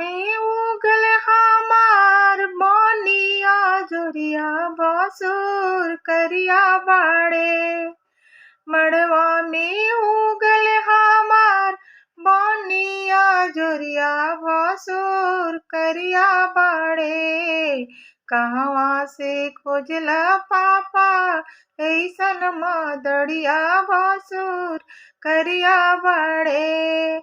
में उगल हमार बनिया जोरिया बसुर करिया बाड़े। मड़वा में उगल हमार बनिया जोरिया बसुर करिया बाड़े। कहवा से खोजला पापा ऐसन मदड़िया बसुर करिया बाड़े।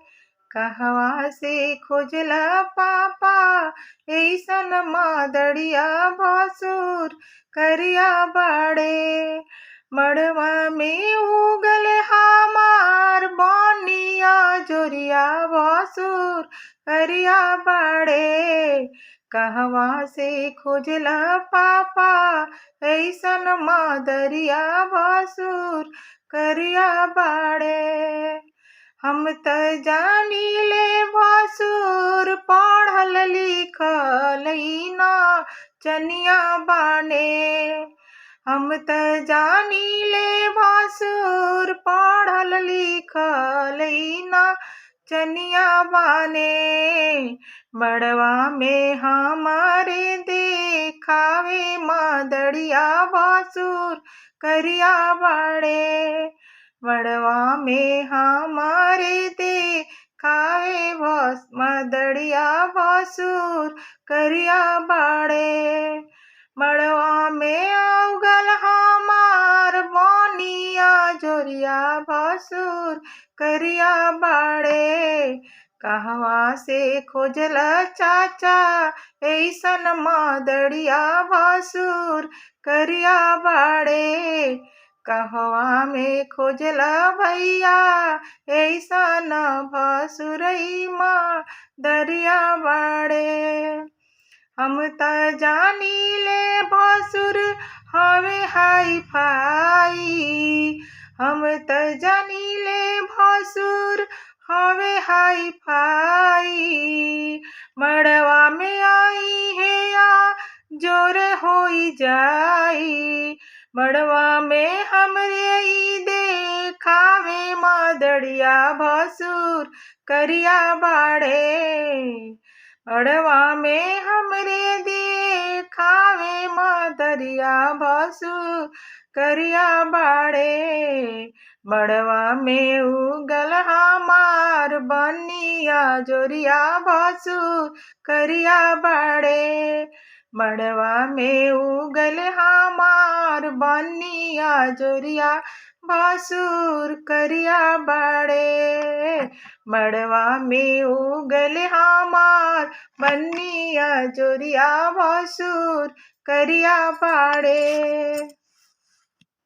कहवा से खोजला पापा ऐसन मदड़िया बसुर करिया बाड़े। मड़वा में उगल हमार बनिया जोरिया बसुर करिया बाड़े। कहवा से खोजला पापा ऐसन मदरिया बसुर करिया बाड़े। हम त जानिले बसुर पढ़ल लिखल ना चनिया बाने। हम त जानिले बसुर पढ़ल लिखल ना चनिया बाने। मड़वा में हमारे देखावे मदड़िया बसुर करिया बाड़े। मड़वा में हमारे देखावे मदड़िया बसुर करिया बाड़े। मड़वा में उगल हमार बनिया जोरिया बसुर करिया बाड़े। कहवा से खोजला चाचा ऐसन मदड़िया बसुर करिया बाड़े। कहवा में खोजला भैया ऐसन भसुरई मदरिया बाड़े। हम त जानिले भसुर हवे हाई फाई। हम त जानिले भसुर हवे हाई फाई। मड़वा में आई है या जोर होई जाई। मड़वा में हमरे ई देखावे मदड़िया बसुर करिया बाड़े। मड़वा में हमरे देखावे मदरिया बसुर करिया बाड़े। मड़वा में उगल हमार बनिया जोरिया बसुर करिया बाड़े। मड़वा में उगल हमार बनिया जोरिया बसुर करिया बाड़े। मड़वा में उगल हमार बनिया जोरिया बसुर करिया बाड़े।